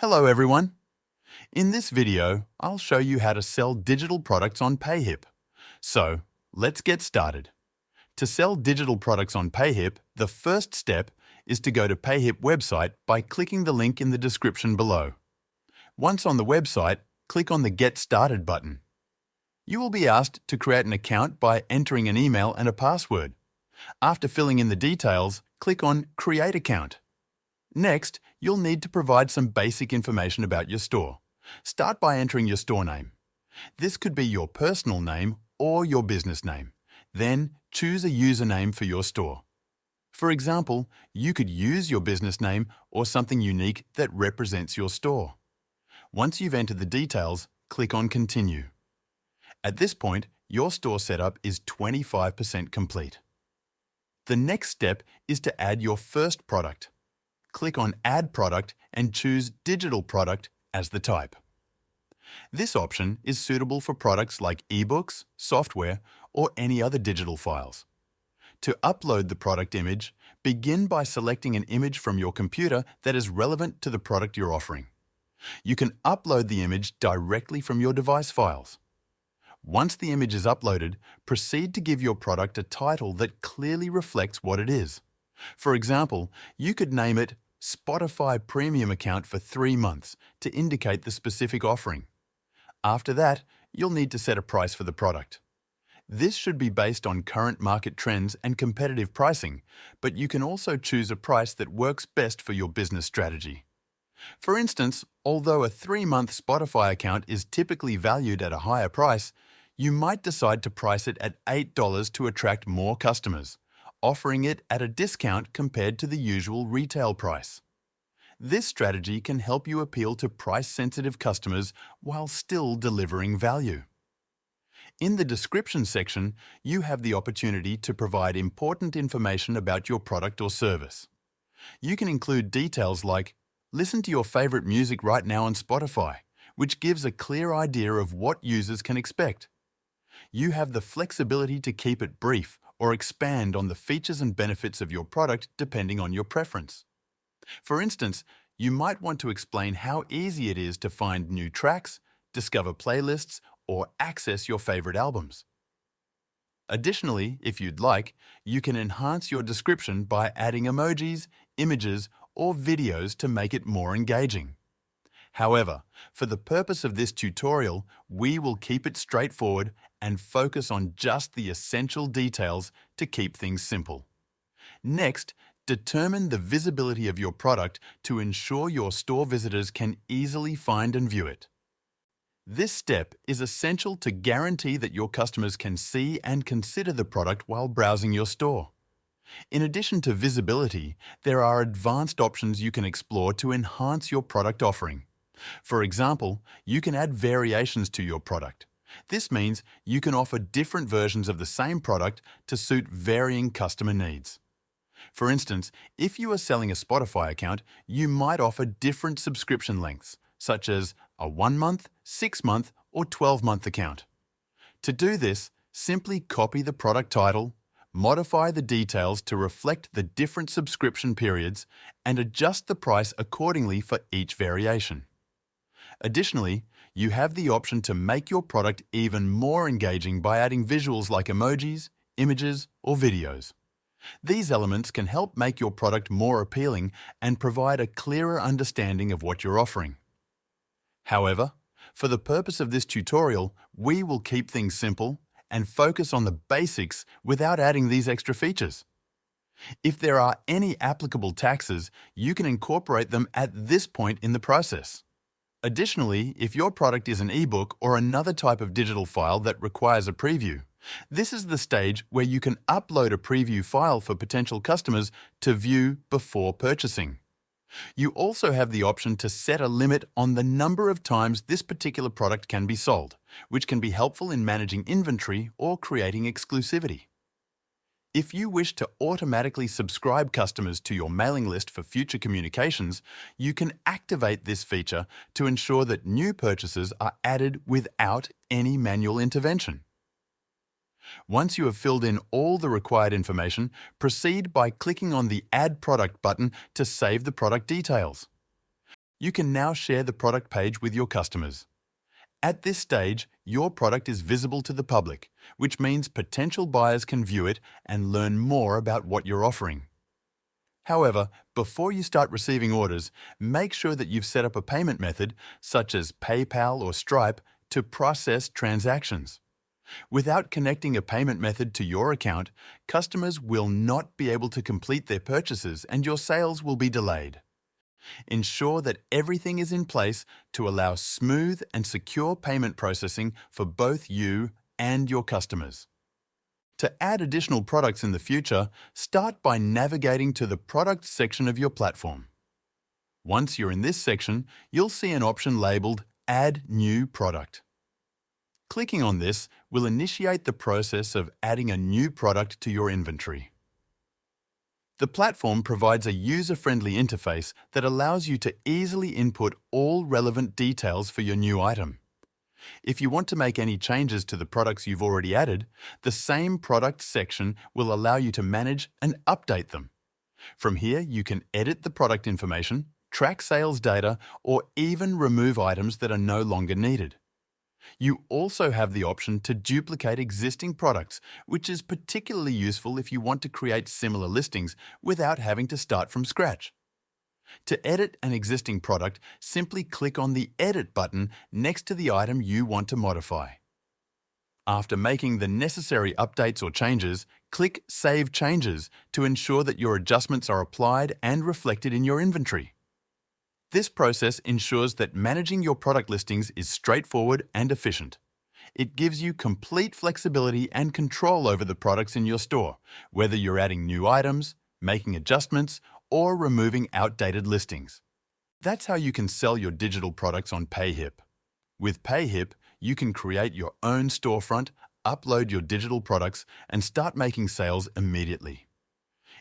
Hello everyone! In this video, I'll show you how to sell digital products on Payhip. So, let's get started. To sell digital products on Payhip, the first step is to go to Payhip website by clicking the link in the description below. Once on the website, click on the Get Started button. You will be asked to create an account by entering an email and a password. After filling in the details, click on Create Account. Next, you'll need to provide some basic information about your store. Start by entering your store name. This could be your personal name or your business name. Then, choose a username for your store. For example, you could use your business name or something unique that represents your store. Once you've entered the details, click on Continue. At this point, your store setup is 25% complete. The next step is to add your first product. Click on Add Product and choose Digital Product as the type. This option is suitable for products like eBooks, software, or any other digital files. To upload the product image, begin by selecting an image from your computer that is relevant to the product you're offering. You can upload the image directly from your device files. Once the image is uploaded, proceed to give your product a title that clearly reflects what it is. For example, you could name it Spotify Premium Account for 3 months to indicate the specific offering. After that, you'll need to set a price for the product. This should be based on current market trends and competitive pricing, but you can also choose a price that works best for your business strategy. For instance, although a 3-month Spotify account is typically valued at a higher price, you might decide to price it at $8 to attract more customers, offering it at a discount compared to the usual retail price. This strategy can help you appeal to price-sensitive customers while still delivering value. In the description section, you have the opportunity to provide important information about your product or service. You can include details like, "Listen to your favorite music right now on Spotify," which gives a clear idea of what users can expect. You have the flexibility to keep it brief or expand on the features and benefits of your product depending on your preference. For instance, you might want to explain how easy it is to find new tracks, discover playlists, or access your favorite albums. Additionally, if you'd like, you can enhance your description by adding emojis, images, or videos to make it more engaging. However, for the purpose of this tutorial, we will keep it straightforward and focus on just the essential details to keep things simple. Next, determine the visibility of your product to ensure your store visitors can easily find and view it. This step is essential to guarantee that your customers can see and consider the product while browsing your store. In addition to visibility, there are advanced options you can explore to enhance your product offering. For example, you can add variations to your product. This means you can offer different versions of the same product to suit varying customer needs. For instance, if you are selling a Spotify account, you might offer different subscription lengths, such as a 1-month, 6-month, or 12-month account. To do this, simply copy the product title, modify the details to reflect the different subscription periods, and adjust the price accordingly for each variation. Additionally, you have the option to make your product even more engaging by adding visuals like emojis, images, or videos. These elements can help make your product more appealing and provide a clearer understanding of what you're offering. However, for the purpose of this tutorial, we will keep things simple and focus on the basics without adding these extra features. If there are any applicable taxes, you can incorporate them at this point in the process. Additionally, if your product is an ebook or another type of digital file that requires a preview, this is the stage where you can upload a preview file for potential customers to view before purchasing. You also have the option to set a limit on the number of times this particular product can be sold, which can be helpful in managing inventory or creating exclusivity. If you wish to automatically subscribe customers to your mailing list for future communications, you can activate this feature to ensure that new purchases are added without any manual intervention. Once you have filled in all the required information, proceed by clicking on the Add Product button to save the product details. You can now share the product page with your customers. At this stage, your product is visible to the public, which means potential buyers can view it and learn more about what you're offering. However, before you start receiving orders, make sure that you've set up a payment method, such as PayPal or Stripe, to process transactions. Without connecting a payment method to your account, customers will not be able to complete their purchases and your sales will be delayed. Ensure that everything is in place to allow smooth and secure payment processing for both you and your customers. To add additional products in the future, start by navigating to the Products section of your platform. Once you're in this section, you'll see an option labeled Add New Product. Clicking on this will initiate the process of adding a new product to your inventory. The platform provides a user-friendly interface that allows you to easily input all relevant details for your new item. If you want to make any changes to the products you've already added, the same Products section will allow you to manage and update them. From here, you can edit the product information, track sales data, or even remove items that are no longer needed. You also have the option to duplicate existing products, which is particularly useful if you want to create similar listings without having to start from scratch. To edit an existing product, simply click on the Edit button next to the item you want to modify. After making the necessary updates or changes, click Save Changes to ensure that your adjustments are applied and reflected in your inventory. This process ensures that managing your product listings is straightforward and efficient. It gives you complete flexibility and control over the products in your store, whether you're adding new items, making adjustments, or removing outdated listings. That's how you can sell your digital products on Payhip. With Payhip, you can create your own storefront, upload your digital products, and start making sales immediately.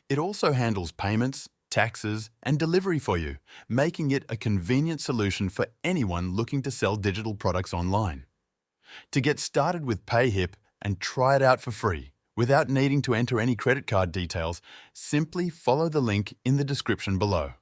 It also handles payments, taxes, and delivery for you, making it a convenient solution for anyone looking to sell digital products online. To get started with Payhip and try it out for free, without needing to enter any credit card details, simply follow the link in the description below.